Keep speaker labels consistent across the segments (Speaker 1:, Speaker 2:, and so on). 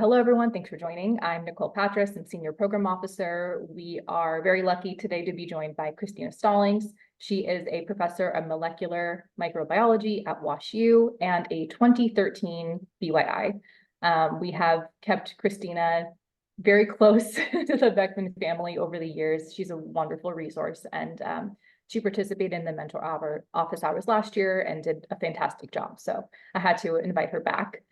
Speaker 1: Hello, everyone. Thanks for joining. I'm Nicole Patras. I'm Senior Program Officer. We are very lucky today to be joined by Christina Stallings. She is a professor of molecular microbiology at WashU and a 2013 BYI. We have kept Christina very close to the Beckman family over the years. She's a wonderful resource, and she participated in the mentor office hours last year and did a fantastic job. So I had to invite her back.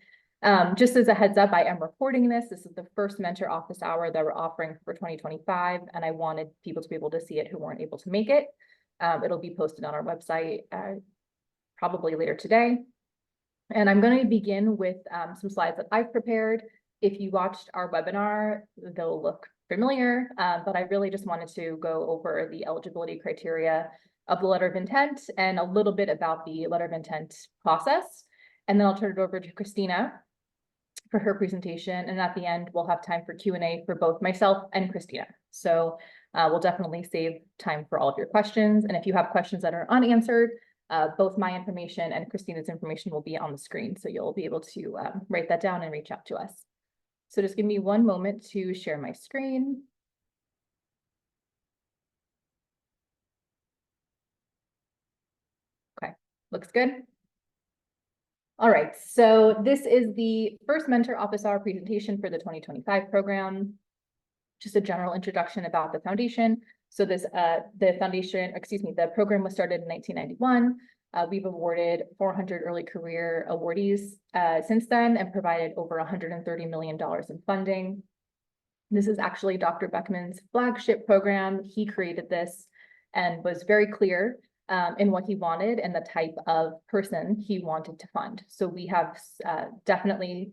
Speaker 1: Just as a heads up, I am recording this. This is the first mentor office hour that we're offering for 2025, and I wanted people to be able to see it who weren't able to make it. It'll be posted on our website probably later today. And I'm going to begin with some slides that I've prepared. If you watched our webinar, they'll look familiar, but I really just wanted to go over the eligibility criteria of the letter of intent and a little bit about the letter of intent process. And then I'll turn it over to Christina for her presentation. And at the end, we'll have time for Q&A for both myself and Christina. So we'll definitely save time for all of your questions. And if you have questions that are unanswered, both my information and Christina's information will be on the screen. So you'll be able to write that down and reach out to us. So just give me one moment to share my screen. Okay, looks good. All right, so this is the first mentor office hour presentation for the 2025 program. Just a general introduction about the foundation. So the program was started in 1991. We've awarded 400 early career awardees since then and provided over $130 million in funding. This is actually Dr. Beckman's flagship program. He created this and was very clear in what he wanted and the type of person he wanted to fund. So we have definitely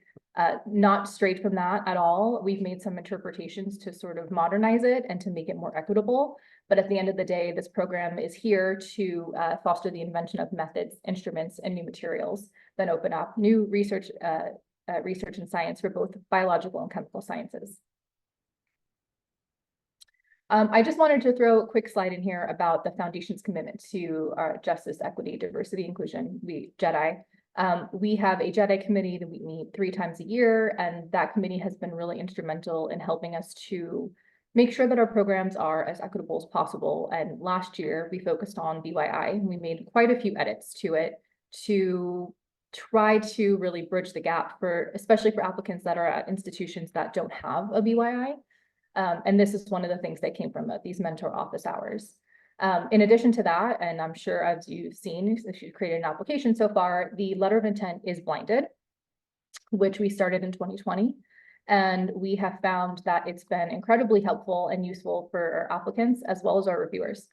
Speaker 1: not strayed from that at all. We've made some interpretations to sort of modernize it and to make it more equitable. But at the end of the day, this program is here to foster the invention of methods, instruments, and new materials that open up new research and science for both biological and chemical sciences. I just wanted to throw a quick slide in here about the Foundation's commitment to justice, equity, diversity, inclusion, JEDI. We have a JEDI committee that we meet 3 times a year, and that committee has been really instrumental in helping us to make sure that our programs are as equitable as possible. And last year, we focused on BYI. We made quite a few edits to it to try to really bridge the gap especially for applicants that are at institutions that don't have a BYI. And this is one of the things that came from these mentor office hours. In addition to that, and I'm sure as you've seen, if you've created an application so far, the letter of intent is blinded, which we started in 2020. And we have found that it's been incredibly helpful and useful for our applicants as well as our reviewers.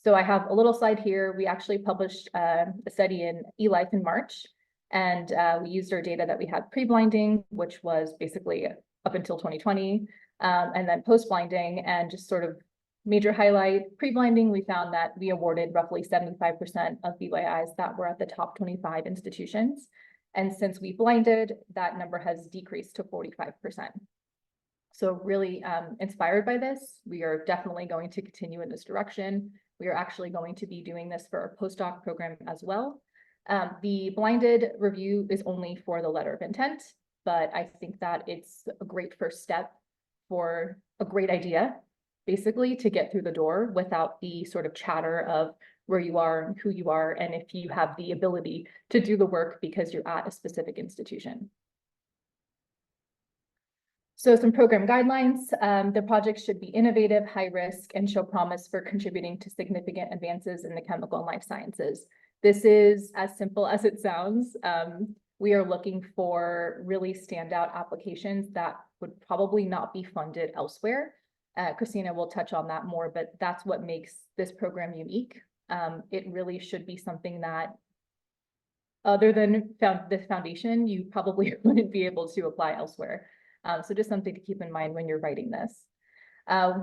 Speaker 1: So I have a little slide here. We actually published a study in eLife in March, and we used our data that we had pre-blinding, which was basically up until 2020. And then post-blinding, and just sort of major highlight, pre-blinding, we found that we awarded roughly 75% of BYIs that were at the top 25 institutions. And since we blinded, that number has decreased to 45%. So really inspired by this, we are definitely going to continue in this direction. We are actually going to be doing this for our postdoc program as well. The blinded review is only for the letter of intent, but I think that it's a great first step for a great idea, basically, to get through the door without the sort of chatter of where you are and who you are, and if you have the ability to do the work because you're at a specific institution. So some program guidelines. The project should be innovative, high risk, and show promise for contributing to significant advances in the chemical and life sciences. This is as simple as it sounds. We are looking for really standout applications that would probably not be funded elsewhere. Christina will touch on that more, but that's what makes this program unique. It really should be something that, other than this foundation, you probably wouldn't be able to apply elsewhere. So just something to keep in mind when you're writing this.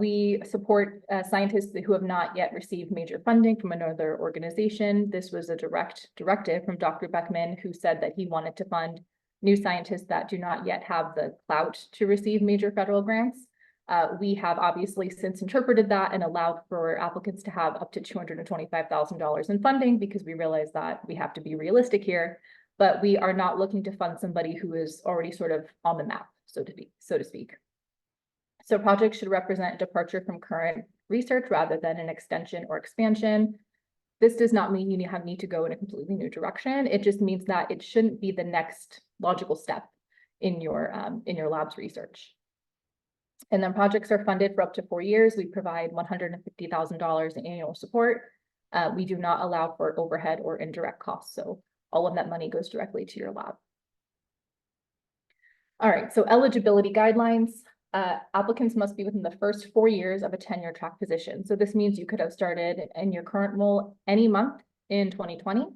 Speaker 1: We support scientists who have not yet received major funding from another organization. This was a direct directive from Dr. Beckman, who said that he wanted to fund new scientists that do not yet have the clout to receive major federal grants. We have obviously since interpreted that and allowed for applicants to have up to $225,000 in funding, because we realize that we have to be realistic here, but we are not looking to fund somebody who is already sort of on the map. so to speak. So projects should represent departure from current research rather than an extension or expansion. This does not mean you need to go in a completely new direction. It just means that it shouldn't be the next logical step in your lab's research. And then projects are funded for up to 4 years. We provide $150,000 in annual support. We do not allow for overhead or indirect costs. So all of that money goes directly to your lab. All right, so eligibility guidelines. Applicants must be within the first 4 years of a tenure track position. So this means you could have started in your current role any month in 2020,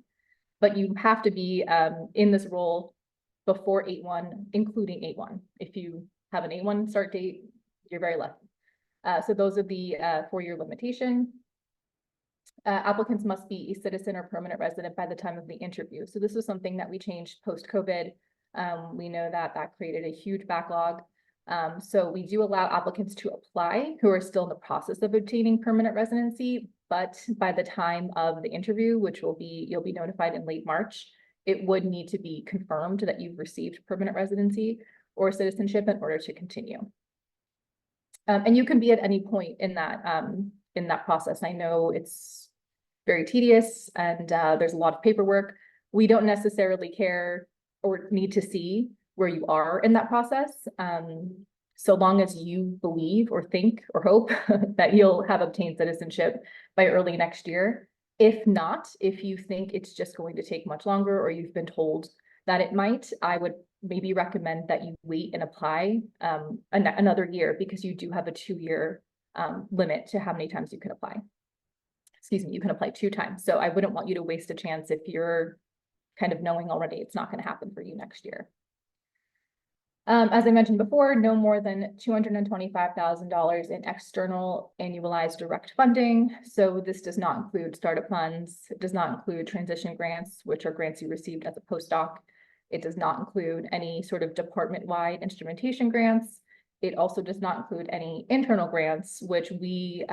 Speaker 1: but you have to be in this role before 8/1, including 8/1. If you have an 8/1 start date, you're very lucky. So those are the 4-year limitation. Applicants must be a citizen or permanent resident by the time of the interview. So this is something that we changed post-COVID. We know that created a huge backlog. So we do allow applicants to apply who are still in the process of obtaining permanent residency, but by the time of the interview, which you'll be notified in late March, it would need to be confirmed that you've received permanent residency or citizenship in order to continue. And you can be at any point in that process. I know it's very tedious and there's a lot of paperwork. We don't necessarily care or need to see where you are in that process, so long as you believe or think or hope that you'll have obtained citizenship by early next year. If not, if you think it's just going to take much longer or you've been told that it might, I would maybe recommend that you wait and apply another year, because you do have a 2-year limit to how many times you can apply. Excuse me, you can apply 2 times. So I wouldn't want you to waste a chance if you're kind of knowing already it's not going to happen for you next year. As I mentioned before, no more than $225,000 in external annualized direct funding. So this does not include startup funds. It does not include transition grants, which are grants you received as a postdoc. It does not include any sort of department-wide instrumentation grants. It also does not include any internal grants, which we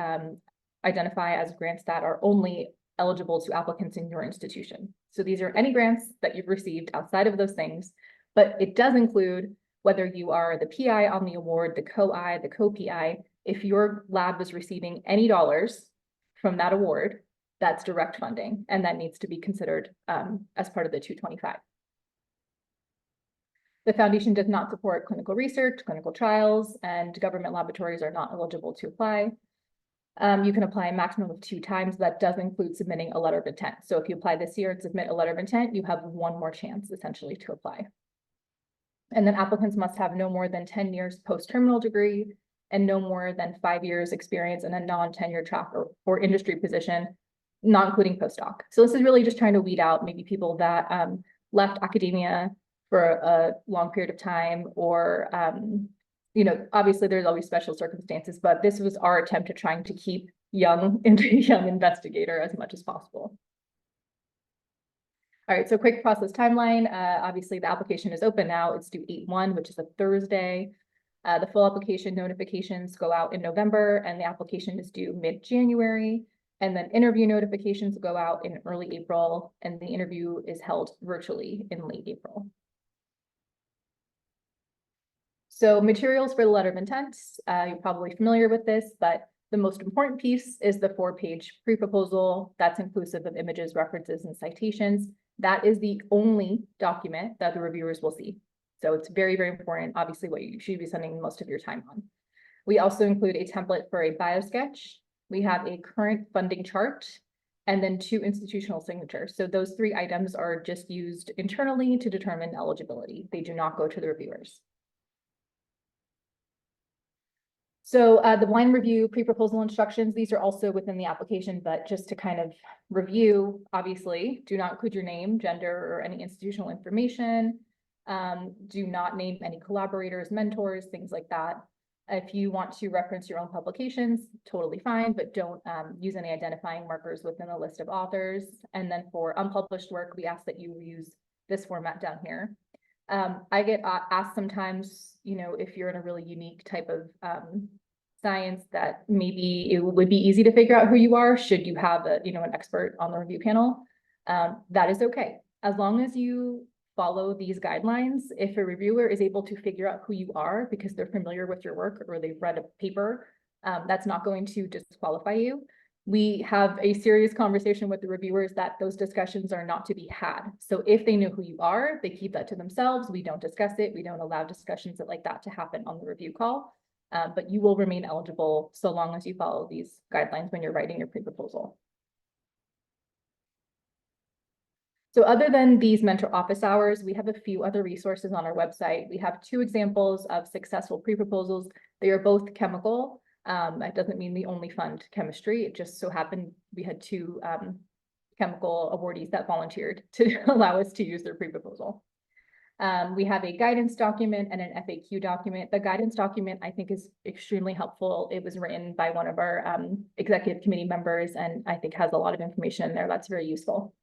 Speaker 1: identify as grants that are only eligible to applicants in your institution. So these are any grants that you've received outside of those things, but it does include whether you are the PI on the award, the co-I, the co-PI. If your lab is receiving any dollars from that award, that's direct funding, and that needs to be considered as part of the 225. The foundation does not support clinical research, clinical trials, and government laboratories are not eligible to apply. You can apply a maximum of 2 times. That does include submitting a letter of intent. So if you apply this year and submit a letter of intent, you have 1 more chance essentially to apply. And then applicants must have no more than 10 years post-terminal degree and no more than 5 years experience in a non-tenure track or industry position, not including postdoc. So this is really just trying to weed out maybe people that left academia for a long period of time, or obviously there's always special circumstances, but this was our attempt at trying to keep young investigator as much as possible. All right, so quick process timeline. Obviously, the application is open now. It's due 8/1, which is a Thursday. The full application notifications go out in November, and the application is due mid-January. And then interview notifications go out in early April, and the interview is held virtually in late April. So materials for the letter of intent, you're probably familiar with this, but the most important piece is the 4-page pre-proposal. That's inclusive of images, references, and citations. That is the only document that the reviewers will see. So it's very, very important, obviously, what you should be spending most of your time on. We also include a template for a biosketch. We have a current funding chart, and then 2 institutional signatures. So those 3 items are just used internally to determine eligibility. They do not go to the reviewers. So the blind review pre-proposal instructions, these are also within the application, but just to kind of review, obviously, do not include your name, gender, or any institutional information. Do not name any collaborators, mentors, things like that. If you want to reference your own publications, totally fine, but don't use any identifying markers within the list of authors. And then for unpublished work, we ask that you use this format down here. I get asked sometimes, if you're in a really unique type of science, that maybe it would be easy to figure out who you are should you have an expert on the review panel. That is okay. As long as you follow these guidelines, if a reviewer is able to figure out who you are because they're familiar with your work or they've read a paper, that's not going to disqualify you. We have a serious conversation with the reviewers that those discussions are not to be had. So if they know who you are, they keep that to themselves. We don't discuss it. We don't allow discussions like that to happen on the review call. But you will remain eligible so long as you follow these guidelines when you're writing your pre-proposal. So other than these mentor office hours, we have a few other resources on our website. We have 2 examples of successful pre-proposals. They are both chemical. That doesn't mean we only fund chemistry. It just so happened we had 2 chemical awardees that volunteered to allow us to use their pre-proposal. We have a guidance document and an FAQ document. The guidance document, I think, is extremely helpful. It was written by one of our executive committee members, and I think has a lot of information in there that's very useful.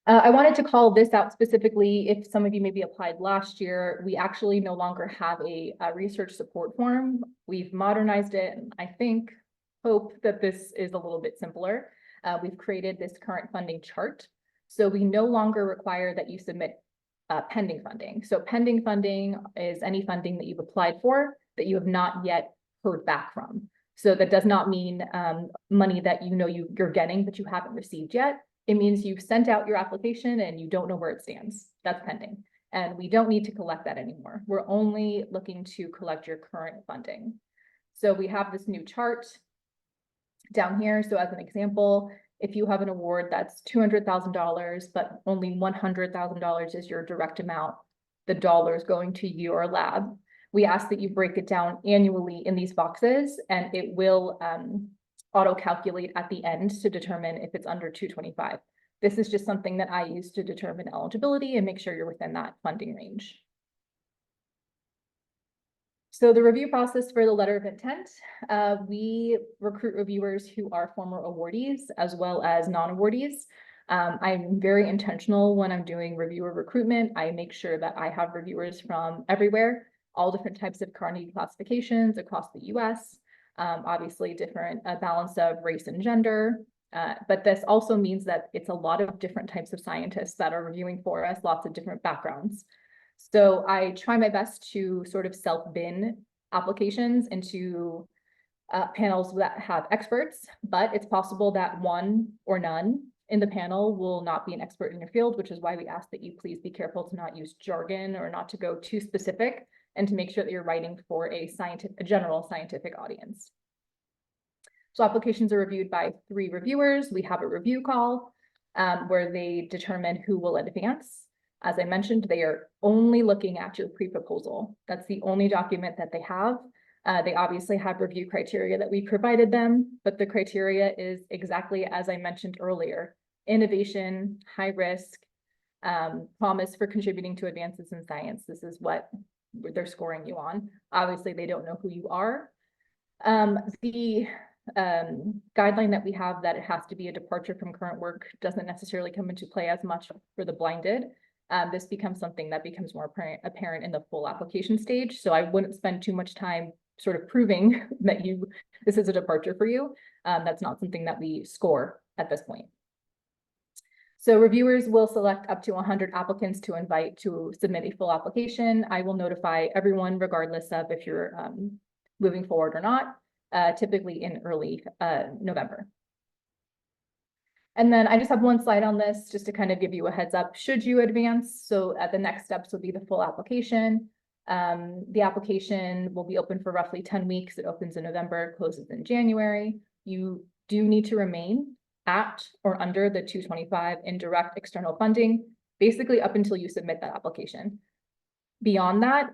Speaker 1: I wanted to call this out specifically. If some of you maybe applied last year, we actually no longer have a research support form. We've modernized it, and I hope that this is a little bit simpler. We've created this current funding chart. So we no longer require that you submit pending funding. So pending funding is any funding that you've applied for that you have not yet heard back from. So that does not mean money that you're getting but you haven't received yet. It means you've sent out your application and you don't know where it stands. That's pending. And we don't need to collect that anymore. We're only looking to collect your current funding. So we have this new chart down here. So as an example, if you have an award that's $200,000, but only $100,000 is your direct amount, the dollars going to your lab, we ask that you break it down annually in these boxes, and it will auto-calculate at the end to determine if it's under 225. This is just something that I use to determine eligibility and make sure you're within that funding range. So the review process for the letter of intent, we recruit reviewers who are former awardees as well as non-awardees. I'm very intentional when I'm doing reviewer recruitment. I make sure that I have reviewers from everywhere, all different types of Carnegie classifications across the US. Obviously different balance of race and gender, but this also means that it's a lot of different types of scientists that are reviewing for us, lots of different backgrounds. So I try my best to sort of self-bin applications into panels that have experts, but it's possible that one or none in the panel will not be an expert in your field, which is why we ask that you please be careful to not use jargon or not to go too specific, and to make sure that you're writing for a general scientific audience. So applications are reviewed by 3 reviewers. We have a review call where they determine who will advance. As I mentioned, they are only looking at your pre-proposal. That's the only document that they have. They obviously have review criteria that we provided them, but the criteria is exactly as I mentioned earlier: innovation, high risk, promise for contributing to advances in science. This is what they're scoring you on. Obviously, they don't know who you are. The guideline that we have that it has to be a departure from current work doesn't necessarily come into play as much for the blinded. This becomes something that becomes more apparent in the full application stage. So I wouldn't spend too much time sort of proving that this is a departure for you. That's not something that we score at this point. So reviewers will select up to 100 applicants to invite to submit a full application. I will notify everyone regardless of if you're moving forward or not, typically in early November. And then I just have one slide on this just to kind of give you a heads up should you advance. So the next steps will be the full application. The application will be open for roughly 10 weeks. It opens in November, closes in January. You do need to remain at or under the 225 in direct external funding, basically up until you submit that application. Beyond that,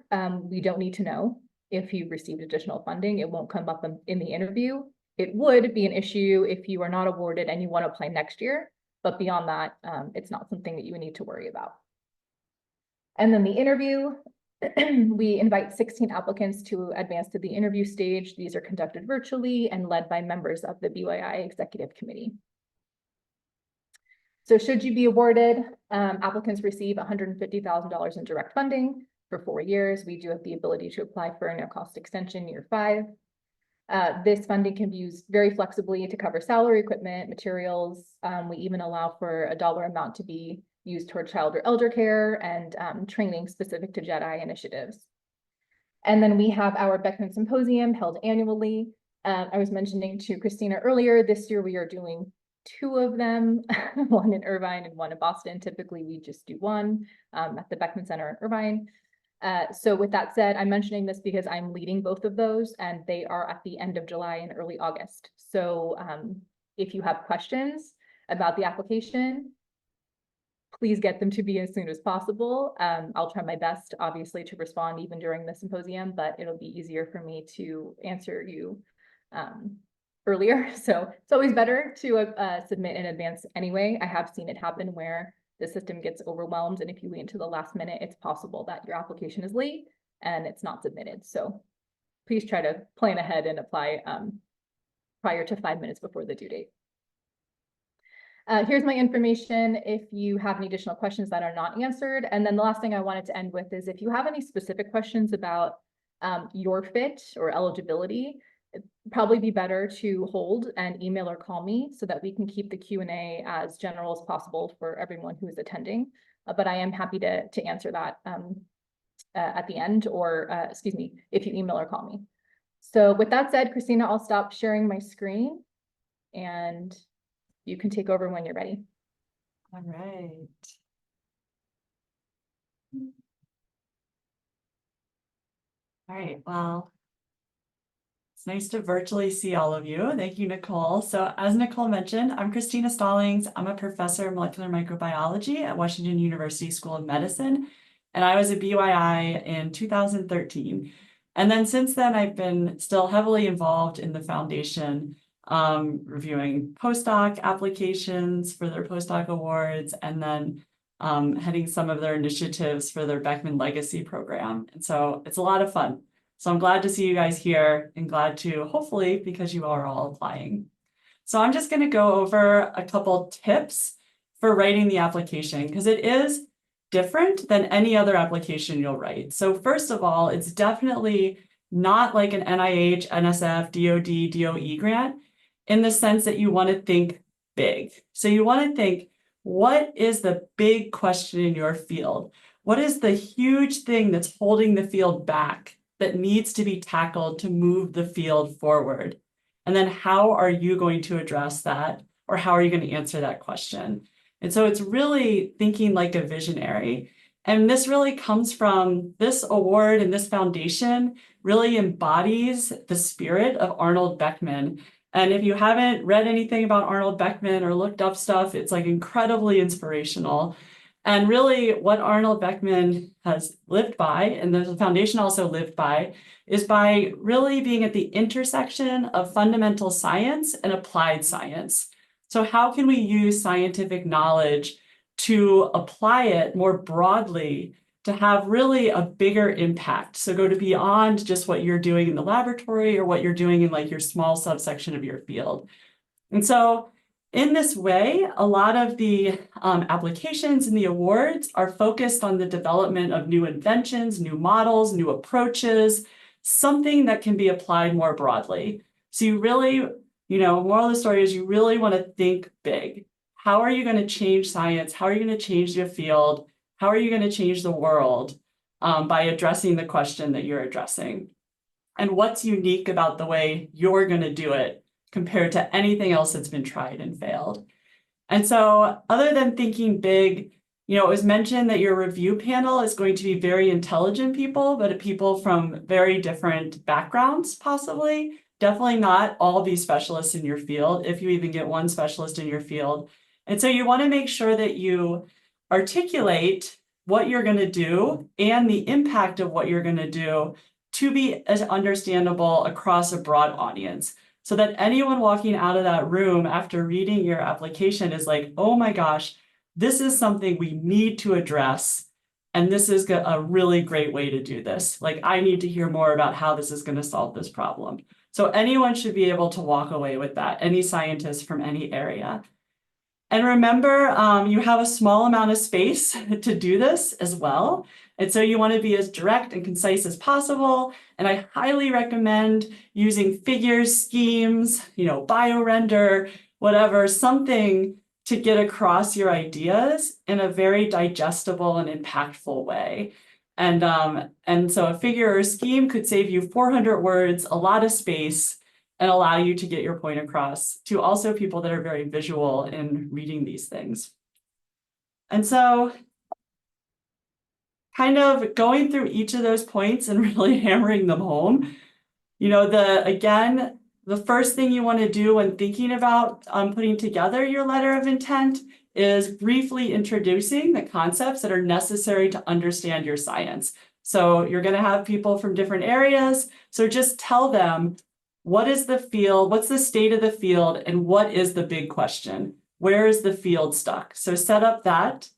Speaker 1: we don't need to know if you received additional funding. It won't come up in the interview. It would be an issue if you are not awarded and you want to apply next year, but beyond that, it's not something that you need to worry about. And then the interview, we invite 16 applicants to advance to the interview stage. These are conducted virtually and led by members of the BYI Executive Committee. So should you be awarded, applicants receive $150,000 in direct funding for 4 years. We do have the ability to apply for a no-cost extension year 5. This funding can be used very flexibly to cover salary, equipment, materials. We even allow for a dollar amount to be used toward child or elder care, and training specific to JEDI initiatives. And then we have our Beckman Symposium held annually. I was mentioning to Christina earlier, this year we are doing 2 of them, one in Irvine and one in Boston. Typically, we just do one at the Beckman Center in Irvine. So with that said, I'm mentioning this because I'm leading both of those, and they are at the end of July and early August. So if you have questions about the application, please get them to me as soon as possible. I'll try my best, obviously, to respond even during the symposium, but it'll be easier for me to answer you earlier. So it's always better to submit in advance anyway. I have seen it happen where the system gets overwhelmed, and if you wait until the last minute, it's possible that your application is late and it's not submitted. So please try to plan ahead and apply prior to 5 minutes before the due date. Here's my information if you have any additional questions that are not answered. And then the last thing I wanted to end with is if you have any specific questions about your fit or eligibility, it'd probably be better to hold and email or call me so that we can keep the Q&A as general as possible for everyone who is attending. But I am happy to answer that at the end, or excuse me, if you email or call me. So with that said, Christina, I'll stop sharing my screen and you can take over when you're ready.
Speaker 2: All right. All right, well, it's nice to virtually see all of you. Thank you, Nicole. So as Nicole mentioned, I'm Christina Stallings. I'm a professor of molecular microbiology at Washington University School of Medicine, and I was a BYI in 2013. And then since then, I've been still heavily involved in the foundation, reviewing postdoc applications for their postdoc awards, and then heading some of their initiatives for their Beckman Legacy program. And so it's a lot of fun. So I'm glad to see you guys here and glad to, hopefully, because you are all applying. So I'm just going to go over a couple tips for writing the application because it is different than any other application you'll write. So first of all, it's definitely not like an NIH, NSF, DoD, DOE grant in the sense that you want to think big. So you want to think, what is the big question in your field? What is the huge thing that's holding the field back that needs to be tackled to move the field forward? And then how are you going to address that? Or how are you going to answer that question? And so it's really thinking like a visionary. And this really comes from this award, and this foundation really embodies the spirit of Arnold Beckman. And if you haven't read anything about Arnold Beckman or looked up stuff, it's like incredibly inspirational. And really what Arnold Beckman has lived by, and the foundation also lived by, is by really being at the intersection of fundamental science and applied science. So how can we use scientific knowledge to apply it more broadly to have really a bigger impact? So go to beyond just what you're doing in the laboratory or what you're doing in like your small subsection of your field. And so in this way, a lot of the applications and the awards are focused on the development of new inventions, new models, new approaches, something that can be applied more broadly. So you really, moral of the story is you really want to think big. How are you going to change science? How are you going to change your field? How are you going to change the world by addressing the question that you're addressing? And what's unique about the way you're going to do it compared to anything else that's been tried and failed? And so other than thinking big, it was mentioned that your review panel is going to be very intelligent people, but people from very different backgrounds, possibly. Definitely not all be specialists in your field, if you even get one specialist in your field. And so you want to make sure that you articulate what you're going to do and the impact of what you're going to do to be as understandable across a broad audience, so that anyone walking out of that room after reading your application is like, oh my gosh, this is something we need to address. And this is a really great way to do this. Like, I need to hear more about how this is going to solve this problem. So anyone should be able to walk away with that, any scientist from any area. And remember, you have a small amount of space to do this as well. And so you want to be as direct and concise as possible. And I highly recommend using figures, schemes, BioRender, whatever, something to get across your ideas in a very digestible and impactful way. And so a figure or scheme could save you 400 words, a lot of space, and allow you to get your point across to also people that are very visual in reading these things. And so kind of going through each of those points and really hammering them home, you know, the first thing you want to do when thinking about putting together your letter of intent is briefly introducing the concepts that are necessary to understand your science. So you're going to have people from different areas. So just tell them, what is the field? What's the state of the field? And what is the big question? Where is the field stuck? So set up that.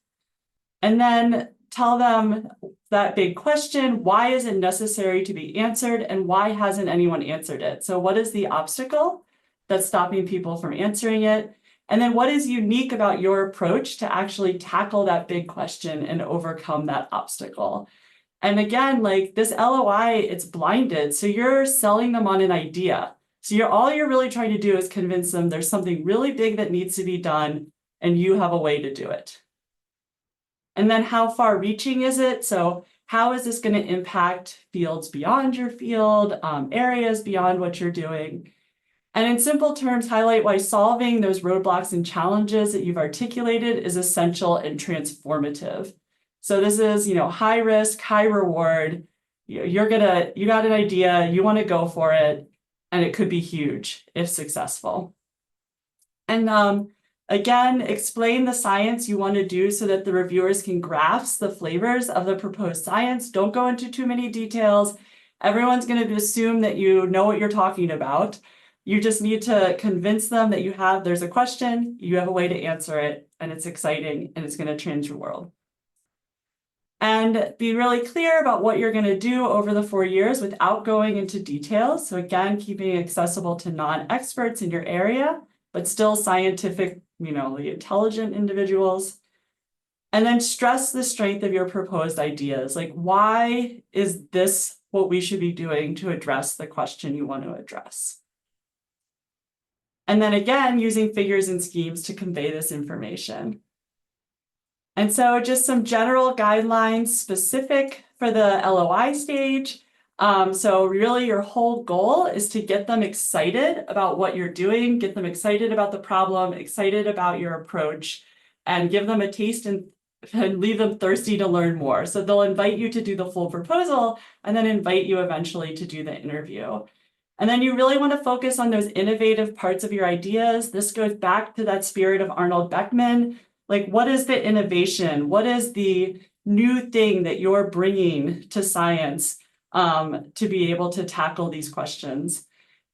Speaker 2: And then tell them that big question, why is it necessary to be answered, and why hasn't anyone answered it? So what is the obstacle that's stopping people from answering it? And then what is unique about your approach to actually tackle that big question and overcome that obstacle? And again, like this LOI, it's blinded. So you're selling them on an idea. So all you're really trying to do is convince them there's something really big that needs to be done, and you have a way to do it. And then how far reaching is it? So how is this going to impact fields beyond your field, areas beyond what you're doing? And in simple terms, highlight why solving those roadblocks and challenges that you've articulated is essential and transformative. So this is, high risk, high reward. You got an idea, you want to go for it, and it could be huge if successful. And again, explain the science you want to do so that the reviewers can grasp the flavors of the proposed science. Don't go into too many details. Everyone's going to assume that you know what you're talking about. You just need to convince them that there's a question, you have a way to answer it, and it's exciting, and it's going to change your world. And be really clear about what you're going to do over the 4 years without going into details. So again, keeping it accessible to non-experts in your area, but still scientific, intelligent individuals. And then stress the strength of your proposed ideas. Like, why is this what we should be doing to address the question you want to address? And then again, using figures and schemes to convey this information. And so just some general guidelines specific for the LOI stage. So really your whole goal is to get them excited about what you're doing, get them excited about the problem, excited about your approach, and give them a taste and leave them thirsty to learn more. So they'll invite you to do the full proposal and then invite you eventually to do the interview. And then you really want to focus on those innovative parts of your ideas. This goes back to that spirit of Arnold Beckman. Like, what is the innovation? What is the new thing that you're bringing to science to be able to tackle these questions?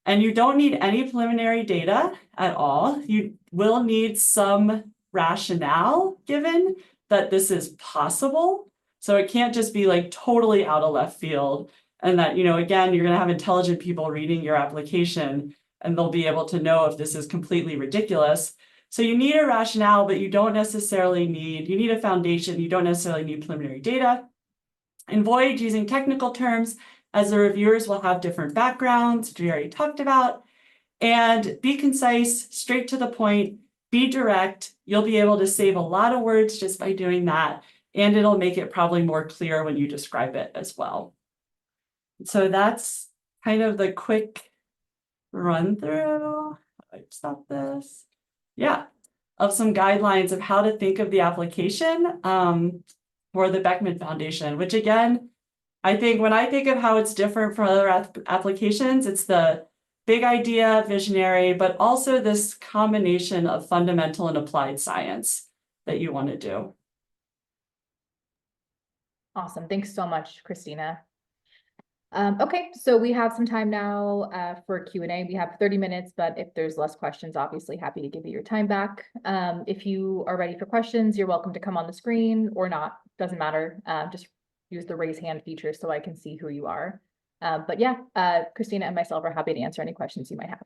Speaker 2: And you don't need any preliminary data at all. You will need some rationale given that this is possible. So it can't just be like totally out of left field. And that, again, you're going to have intelligent people reading your application and they'll be able to know if this is completely ridiculous. So you need a rationale, but you need a foundation. You don't necessarily need preliminary data. Avoid using technical terms, as the reviewers will have different backgrounds, which we already talked about. And be concise, straight to the point, be direct. You'll be able to save a lot of words just by doing that. And it'll make it probably more clear when you describe it as well. So that's kind of the quick run through. Stop this. Yeah, of some guidelines of how to think of the application for the Beckman Foundation, which again, I think when I think of how it's different from other applications, it's the big idea, visionary, but also this combination of fundamental and applied science that you want to do.
Speaker 1: Awesome. Thanks so much, Christina. Okay, so we have some time now for Q&A. We have 30 minutes, but if there's less questions, obviously happy to give you your time back. If you are ready for questions, you're welcome to come on the screen or not, doesn't matter. Just use the raise hand feature so I can see who you are. But yeah, Christina and myself are happy to answer any questions you might have.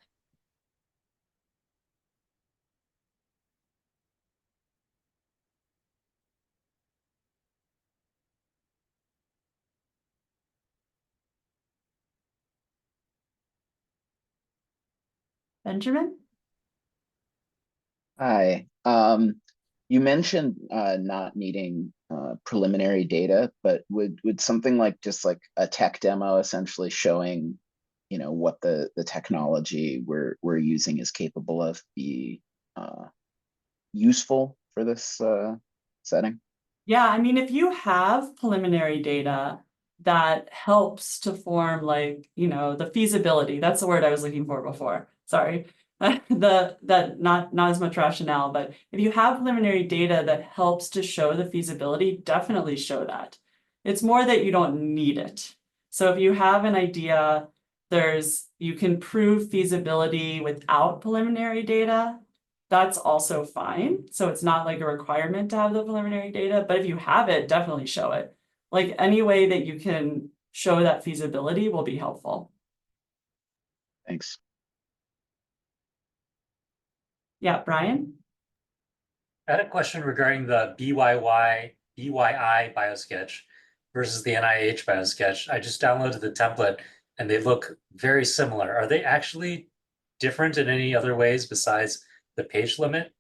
Speaker 1: Benjamin?
Speaker 3: Hi. You mentioned not needing preliminary data, but would something like just like a tech demo essentially showing, what the technology we're using is capable of be useful for this setting?
Speaker 2: Yeah, I mean, if you have preliminary data that helps to form the feasibility, that's the word I was looking for before. Sorry. Not as much rationale, but if you have preliminary data that helps to show the feasibility, definitely show that. It's more that you don't need it. So if you have an idea, you can prove feasibility without preliminary data. That's also fine. So it's not like a requirement to have the preliminary data, but if you have it, definitely show it. Like any way that you can show that feasibility will be helpful.
Speaker 3: Thanks.
Speaker 2: Yeah, Brian?
Speaker 4: I had a question regarding the BYI biosketch versus the NIH biosketch. I just downloaded the template and they look very similar. Are they actually different in any other ways besides the page limit,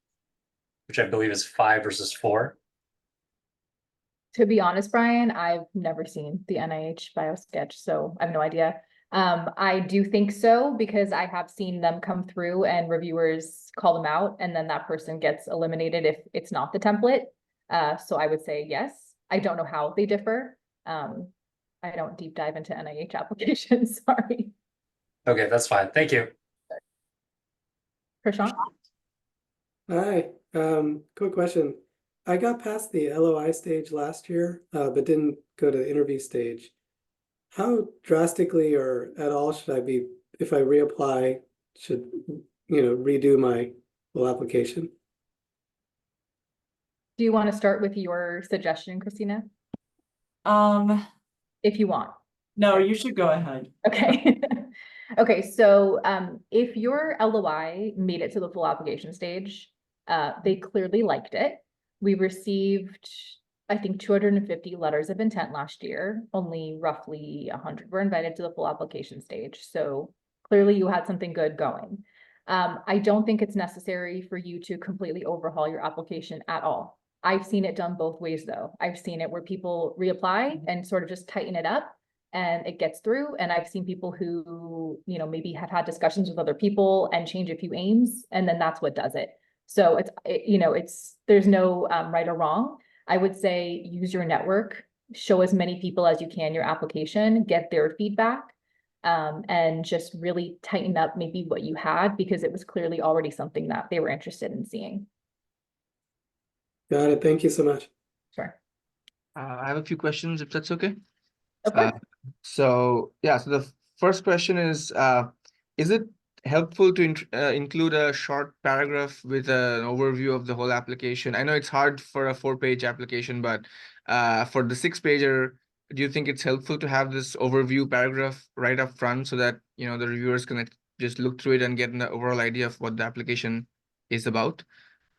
Speaker 4: which I believe is 5 versus 4?
Speaker 1: To be honest, Brian, I've never seen the NIH biosketch, so I have no idea. I do think so because I have seen them come through and reviewers call them out, and then that person gets eliminated if it's not the template. So I would say yes. I don't know how they differ. I don't deep dive into NIH applications, sorry.
Speaker 4: Okay, that's fine. Thank you.
Speaker 1: Prashant?
Speaker 5: Hi, quick question. I got past the LOI stage last year, but didn't go to the interview stage. How drastically or at all should I be, if I reapply, should, redo my whole application?
Speaker 1: Do you want to start with your suggestion, Christina? If you want.
Speaker 2: No, you should go ahead.
Speaker 1: Okay. Okay, so if your LOI made it to the full application stage, they clearly liked it. We received, I think, 250 letters of intent last year. Only roughly 100 were invited to the full application stage. So clearly you had something good going. I don't think it's necessary for you to completely overhaul your application at all. I've seen it done both ways though. I've seen it where people reapply and sort of just tighten it up and it gets through. And I've seen people who, maybe have had discussions with other people and change a few aims, and then that's what does it. So there's no right or wrong. I would say use your network, show as many people as you can your application, get their feedback, and just really tighten up maybe what you had because it was clearly already something that they were interested in seeing.
Speaker 5: Got it. Thank you so much.
Speaker 1: Sure.
Speaker 6: I have a few questions, if that's okay.
Speaker 1: Okay.
Speaker 6: So the first question is it helpful to include a short paragraph with an overview of the whole application? I know it's hard for a 4-page application, but for the 6-pager, do you think it's helpful to have this overview paragraph right up front so that the reviewers can just look through it and get an overall idea of what the application is about?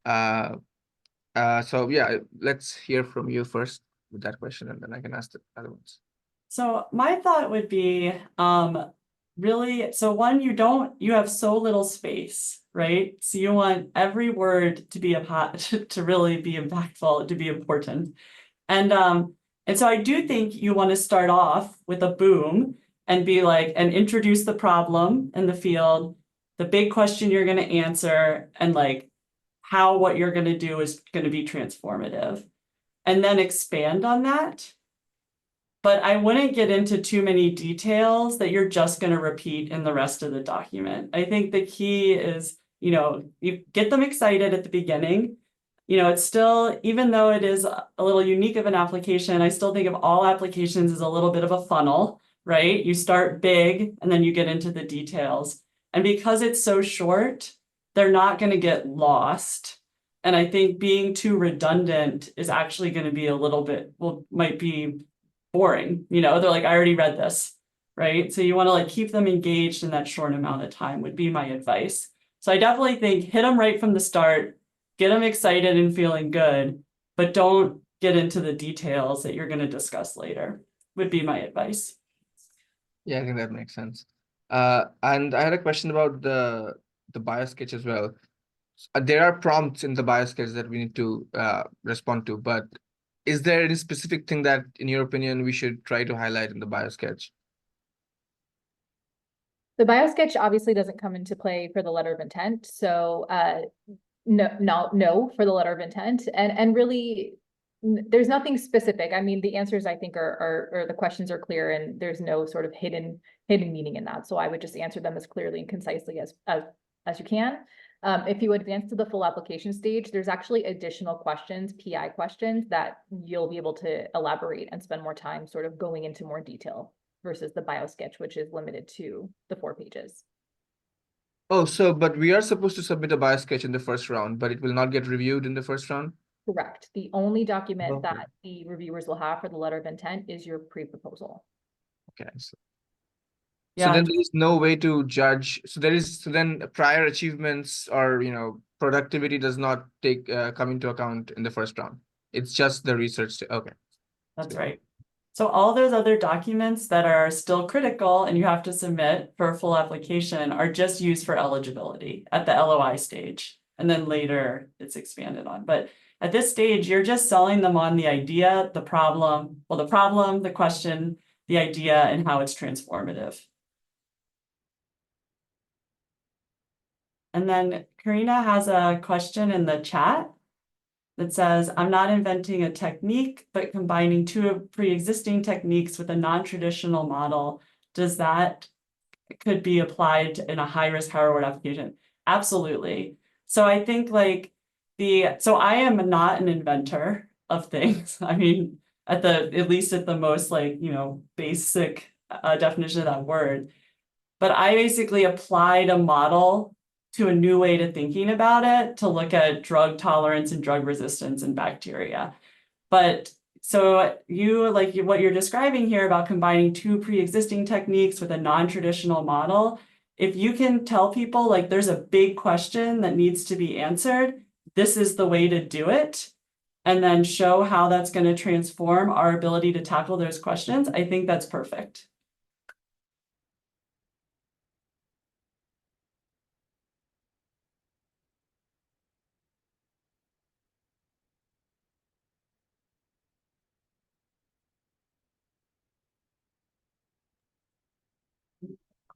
Speaker 6: So yeah, let's hear from you first with that question, and then I can ask the other ones.
Speaker 2: So my thought would be, really, so one, you have so little space, right? So you want every word to be to really be impactful, to be important. And so I do think you want to start off with a boom and be like, and introduce the problem in the field, the big question you're going to answer, and like how what you're going to do is going to be transformative, and then expand on that. But I wouldn't get into too many details that you're just going to repeat in the rest of the document. I think the key is, you get them excited at the beginning. It's still, even though it is a little unique of an application, I still think of all applications as a little bit of a funnel, right? You start big and then you get into the details. And because it's so short, they're not going to get lost. And I think being too redundant is actually going to be a little bit, might be boring. They're like, I already read this, right? So you want to keep them engaged in that short amount of time would be my advice. So I definitely think hit them right from the start, get them excited and feeling good, but don't get into the details that you're going to discuss later, would be my advice.
Speaker 6: Yeah, I think that makes sense. And I had a question about the biosketch as well. there are prompts in the biosketch that we need to respond to, but is there any specific thing that, in your opinion, we should try to highlight in the biosketch?
Speaker 1: The biosketch obviously doesn't come into play for the letter of intent, so no for the letter of intent, and really there's nothing specific. I mean, the answers I think are the questions are clear, and there's no sort of hidden meaning in that. So I would just answer them as clearly and concisely as you can. If you advance to the full application stage, there's actually additional questions, PI questions, that you'll be able to elaborate and spend more time sort of going into more detail versus the biosketch, which is limited to the 4 pages.
Speaker 6: Oh, so, but we are supposed to submit a biosketch in the first round, but it will not get reviewed in the first round?
Speaker 1: Correct. The only document
Speaker 6: Okay.
Speaker 1: that the reviewers will have for the letter of intent is your pre-proposal.
Speaker 6: Okay. So
Speaker 2: Yeah.
Speaker 6: then there is no way to judge. So then prior achievements or, productivity does not come into account in the first round. It's just the research. Okay.
Speaker 2: That's right. So all those other documents that are still critical and you have to submit for a full application are just used for eligibility at the LOI stage. And then later it's expanded on. But at this stage, you're just selling them on the idea, the problem, the question, the idea, and how it's transformative. And then Karina has a question in the chat that says, I'm not inventing a technique, but combining 2 pre-existing techniques with a non-traditional model. Does that could be applied in a high-risk, high-reward application? Absolutely. So I think so I am not an inventor of things. I mean, at least at the most basic definition of that word. But I basically applied a model to a new way to thinking about it, to look at drug tolerance and drug resistance in bacteria. But so what you're describing here about combining 2 pre-existing techniques with a non-traditional model, if you can tell people there's a big question that needs to be answered, this is the way to do it, and then show how that's going to transform our ability to tackle those questions, I think that's perfect.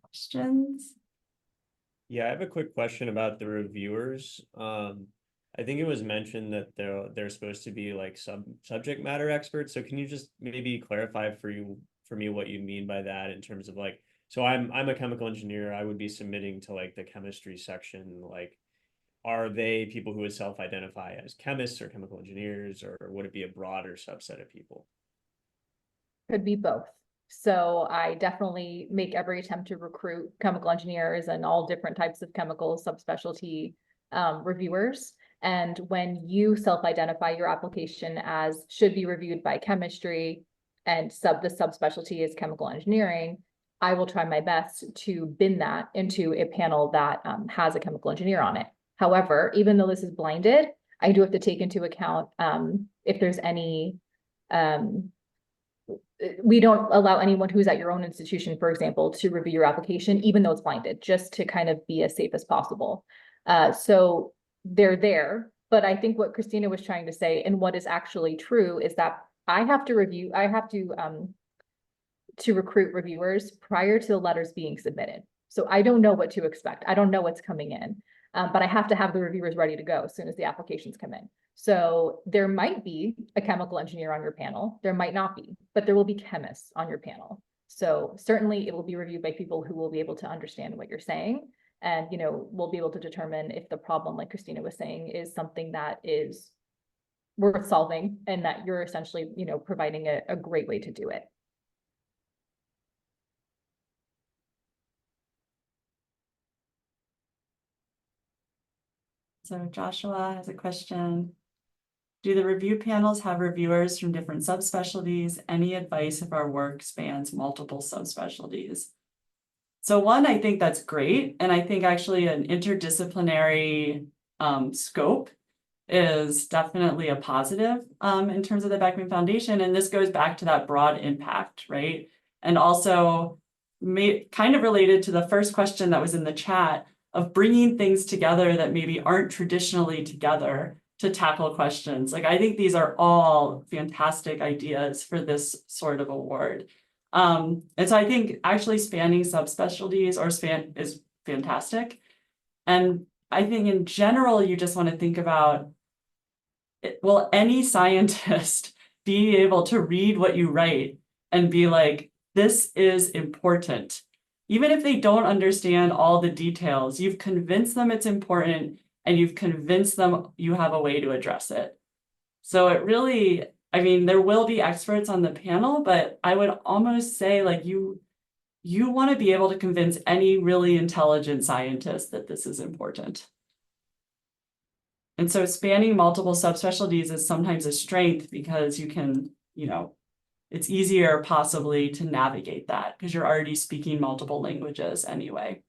Speaker 2: Questions?
Speaker 7: Yeah, I have a quick question about the reviewers. I think it was mentioned that they're supposed to be subject matter experts. So can you just maybe clarify for me what you mean by that in terms of so I'm a chemical engineer. I would be submitting to the chemistry section. Are they people who would self-identify as chemists or chemical engineers, or would it be a broader subset of people?
Speaker 1: Could be both. So I definitely make every attempt to recruit chemical engineers and all different types of chemical subspecialty reviewers. And when you self-identify your application as should be reviewed by chemistry and the subspecialty is chemical engineering, I will try my best to bin that into a panel that has a chemical engineer on it. However, even though this is blinded, I do have to take into account if there's any we don't allow anyone who's at your own institution, for example, to review your application, even though it's blinded, just to kind of be as safe as possible. So they're there, but I think what Christina was trying to say and what is actually true is that I have to recruit reviewers prior to the letters being submitted. So I don't know what to expect. I don't know what's coming in, but I have to have the reviewers ready to go as soon as the applications come in. So there might be a chemical engineer on your panel, there might not be, but there will be chemists on your panel. So certainly it will be reviewed by people who will be able to understand what you're saying. And, we'll be able to determine if the problem, like Christina was saying, is something that is worth solving and that you're essentially, providing a great way to do it.
Speaker 2: So Joshua has a question. Do the review panels have reviewers from different subspecialties? Any advice if our work spans multiple subspecialties? So one, I think that's great. And I think actually an interdisciplinary scope is definitely a positive in terms of the Beckman Foundation. And this goes back to that broad impact, right? And also kind of related to the first question that was in the chat, of bringing things together that maybe aren't traditionally together to tackle questions. Like, I think these are all fantastic ideas for this sort of award. And so I think actually spanning subspecialties or span is fantastic. And I think in general, you just want to think about, will any scientist be able to read what you write and be like, this is important? Even if they don't understand all the details, you've convinced them it's important and you've convinced them you have a way to address it. So it really, I mean, there will be experts on the panel, but I would almost say like you want to be able to convince any really intelligent scientist that this is important. And so spanning multiple subspecialties is sometimes a strength because you can, you know, it's easier possibly to navigate that because you're already speaking multiple languages anyway.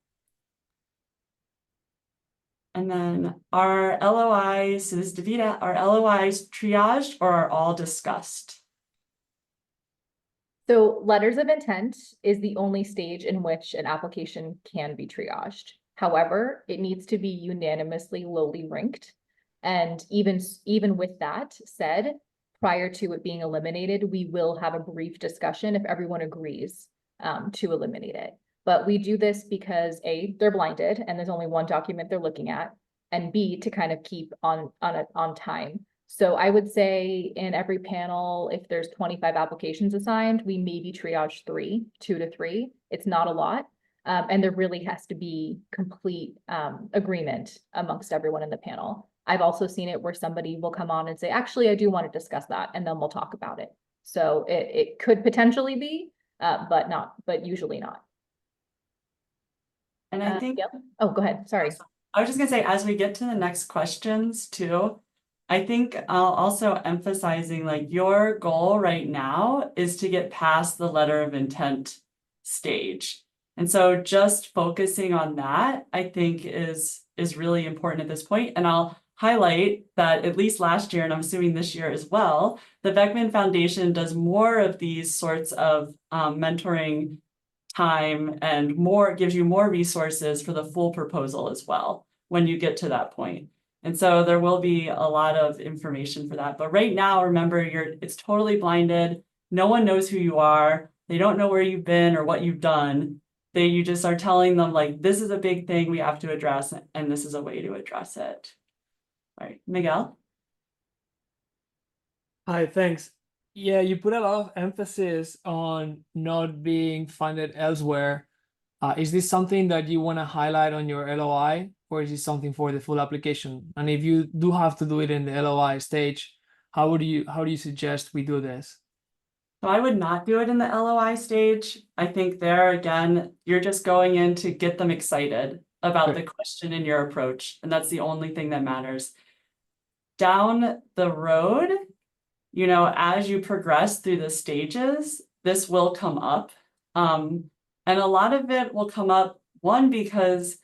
Speaker 2: And then are LOIs, so this is Davida, are LOIs triaged or are all discussed?
Speaker 1: So letters of intent is the only stage in which an application can be triaged. However, it needs to be unanimously lowly ranked. And even with that said, prior to it being eliminated, we will have a brief discussion if everyone agrees to eliminate it. But we do this because A, they're blinded and there's only one document they're looking at, and B, to kind of keep on time. So I would say in every panel, if there's 25 applications assigned, we maybe triage 2 to 3. It's not a lot. And there really has to be complete agreement amongst everyone in the panel. I've also seen it where somebody will come on and say, actually, I do want to discuss that, and then we'll talk about it. So it could potentially be, but usually not.
Speaker 2: And I think,
Speaker 1: Yep. Oh, go ahead. Sorry.
Speaker 2: I was just gonna say, as we get to the next questions too, I think I'll also emphasizing like your goal right now is to get past the letter of intent stage. And so just focusing on that, I think is really important at this point. And I'll highlight that at least last year, and I'm assuming this year as well, the Beckman Foundation does more of these sorts of mentoring time and gives you more resources for the full proposal as well when you get to that point. And so there will be a lot of information for that. But right now, remember, it's totally blinded. No one knows who you are. They don't know where you've been or what you've done. You just are telling them like, this is a big thing we have to address, and this is a way to address it. All right, Miguel?
Speaker 8: Hi, thanks. Yeah, you put a lot of emphasis on not being funded elsewhere. Is this something that you want to highlight on your LOI, or is this something for the full application? And if you do have to do it in the LOI stage, how do you suggest we do this?
Speaker 2: So I would not do it in the LOI stage. I think there, again, you're just going in to get them excited about the question and your approach. And that's the only thing that matters. Down the road, you know, as you progress through the stages, this will come up. And a lot of it will come up, one, because,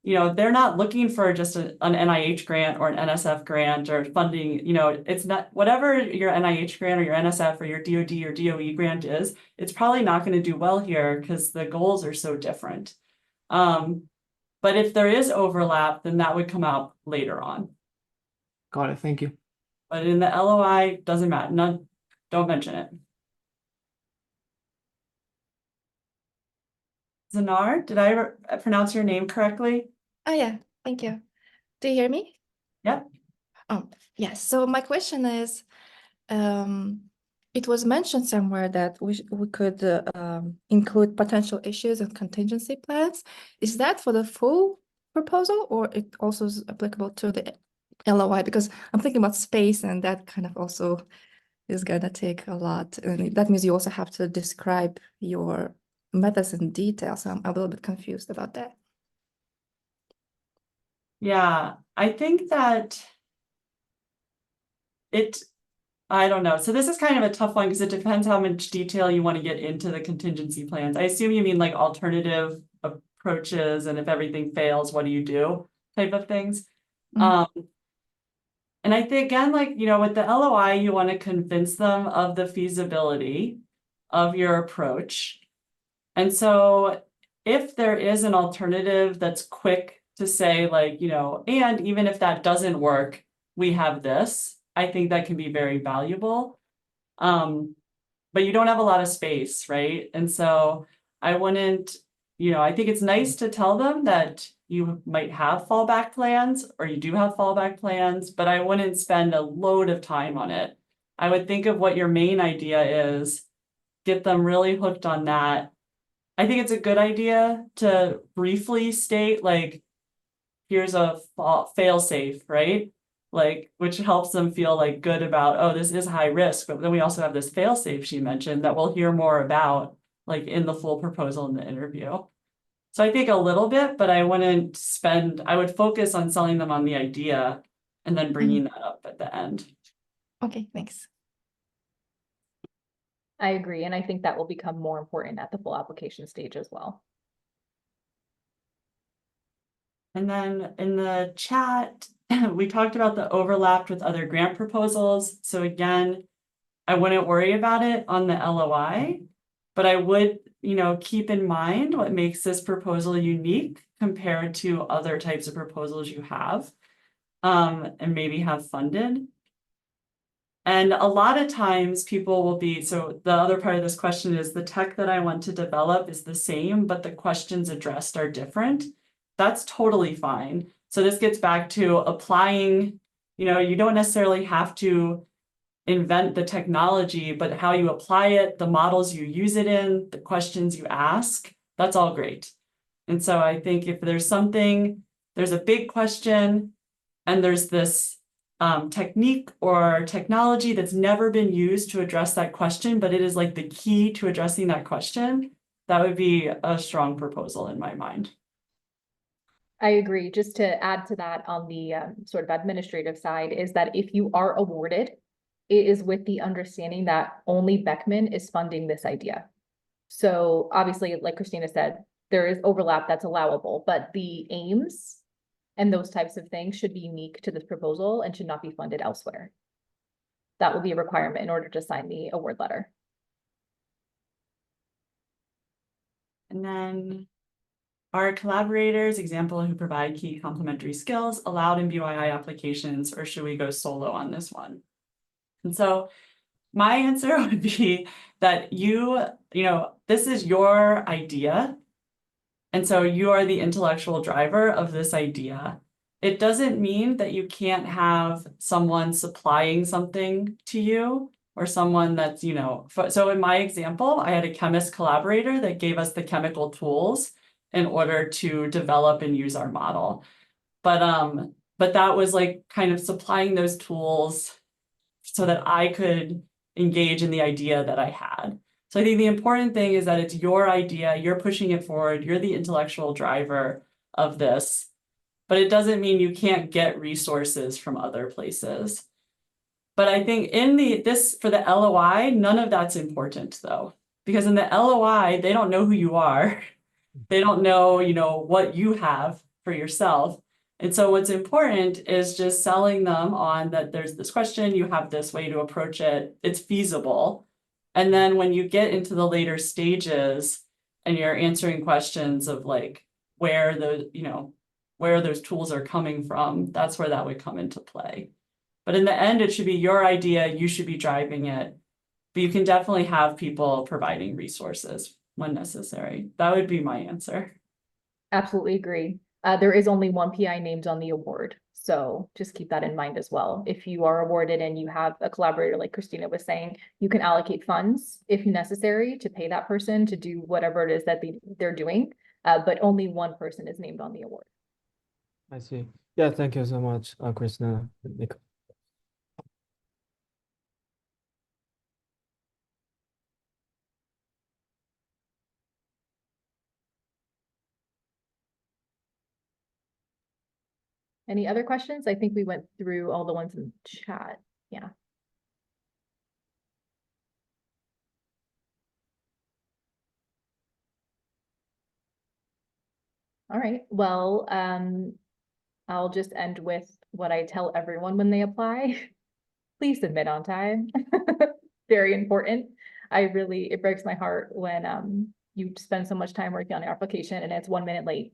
Speaker 2: you know, they're not looking for just an NIH grant or an NSF grant or funding, you know, it's not, whatever your NIH grant or your NSF or your DoD or DOE grant is, it's probably not going to do well here because the goals are so different. But if there is overlap, then that would come out later on.
Speaker 8: Got it. Thank you.
Speaker 2: But in the LOI, doesn't matter. Don't mention it. Zanar, did I pronounce your name correctly?
Speaker 9: Oh yeah, thank you. Do you hear me?
Speaker 2: Yep.
Speaker 9: Oh, yes. So my question is, it was mentioned somewhere that we could include potential issues and contingency plans. Is that for the full proposal, or it also is applicable to the LOI? Because I'm thinking about space, and that kind of also is gonna take a lot. And that means you also have to describe your methods in detail. So I'm a little bit confused about that.
Speaker 2: Yeah, I think that I don't know. So this is kind of a tough one because it depends how much detail you want to get into the contingency plans. I assume you mean like alternative approaches and if everything fails, what do you do type of things.
Speaker 9: Mm-hmm.
Speaker 2: And I think, again, like, you know, with the LOI, you want to convince them of the feasibility of your approach. And so if there is an alternative that's quick to say like, and even if that doesn't work, we have this. I think that can be very valuable. But you don't have a lot of space, right? And so I wouldn't, I think it's nice to tell them that you might have fallback plans or you do have fallback plans, but I wouldn't spend a load of time on it. I would think of what your main idea is, get them really hooked on that. I think it's a good idea to briefly state like, here's a fail safe, right? Like, which helps them feel like good about, oh, this is high risk, but then we also have this fail safe she mentioned that we'll hear more about like in the full proposal in the interview. So I think a little bit, but I would focus on selling them on the idea and then bringing that up at the end.
Speaker 9: Okay, thanks.
Speaker 1: I agree, and I think that will become more important at the full application stage as well.
Speaker 2: And then in the chat, we talked about the overlap with other grant proposals. So again, I wouldn't worry about it on the LOI, but I would, keep in mind what makes this proposal unique compared to other types of proposals you have, and maybe have funded. And a lot of times people will be, so the other part of this question is the tech that I want to develop is the same, but the questions addressed are different. That's totally fine. So this gets back to applying, you don't necessarily have to invent the technology, but how you apply it, the models you use it in, the questions you ask, that's all great. And so I think if there's a big question and there's this technique or technology that's never been used to address that question, but it is like the key to addressing that question, that would be a strong proposal in my mind.
Speaker 1: I agree. Just to add to that on the sort of administrative side is that if you are awarded, it is with the understanding that only Beckman is funding this idea. So obviously, like Christina said, there is overlap that's allowable, but the aims and those types of things should be unique to this proposal and should not be funded elsewhere. That will be a requirement in order to sign the award letter.
Speaker 2: And then are collaborators, example, who provide key complementary skills allowed in BYI applications, or should we go solo on this one? And so my answer would be that this is your idea. And so you are the intellectual driver of this idea. It doesn't mean that you can't have someone supplying something to you or someone that's, so in my example, I had a chemist collaborator that gave us the chemical tools in order to develop and use our model. But that was like kind of supplying those tools so that I could engage in the idea that I had. So I think the important thing is that it's your idea, you're pushing it forward, you're the intellectual driver of this, but it doesn't mean you can't get resources from other places. But I think for the LOI, none of that's important though, because in the LOI, they don't know who you are. They don't know, what you have for yourself. And so what's important is just selling them on that there's this question, you have this way to approach it, it's feasible. And then when you get into the later stages and you're answering questions of like where those tools are coming from, that's where that would come into play. But in the end, it should be your idea, you should be driving it. But you can definitely have people providing resources when necessary. That would be my answer.
Speaker 1: Absolutely agree. There is only one PI named on the award. So just keep that in mind as well. If you are awarded and you have a collaborator, like Christina was saying, you can allocate funds if necessary to pay that person to do whatever it is that they're doing. But only one person is named on the award.
Speaker 10: I see. Yeah, thank you so much, Christina.
Speaker 1: Any other questions? I think we went through all the ones in chat. Yeah. All right. Well, I'll just end with what I tell everyone when they apply. Please submit on time. Very important. It breaks my heart when you spend so much time working on the application and it's 1 minute late.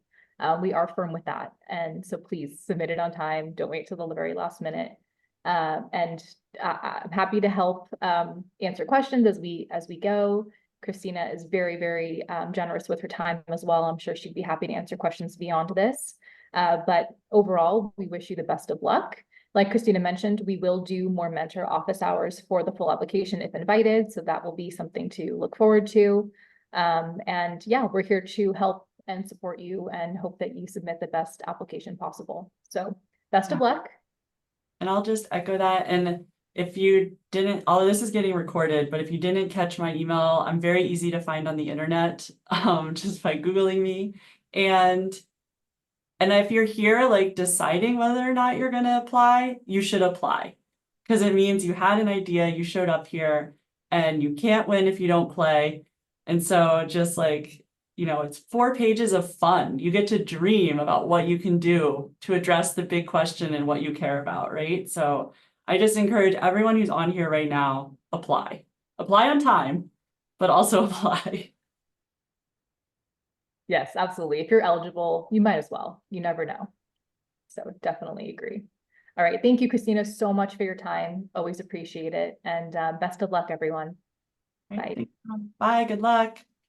Speaker 1: We are firm with that. And so please submit it on time. Don't wait till the very last minute. And I'm happy to help answer questions as we go. Christina is very, very generous with her time as well. I'm sure she'd be happy to answer questions beyond this. But overall, we wish you the best of luck. Like Christina mentioned, we will do more mentor office hours for the full application if invited. So that will be something to look forward to. And yeah, we're here to help and support you and hope that you submit the best application possible. So best of luck.
Speaker 2: And I'll just echo that. And if you didn't, all of this is getting recorded, but if you didn't catch my email, I'm very easy to find on the internet, just by Googling me. And if you're here like deciding whether or not you're going to apply, you should apply, because it means you had an idea, you showed up here, and you can't win if you don't play. And so just like, you know, it's 4 pages of fun. You get to dream about what you can do to address the big question and what you care about, right? So I just encourage everyone who's on here right now, apply. Apply on time, but also apply.
Speaker 1: Yes, absolutely. If you're eligible, you might as well. You never know. So definitely agree. All right. Thank you, Christina, so much for your time. Always appreciate it. And best of luck, everyone. Bye.
Speaker 2: Bye. Good luck.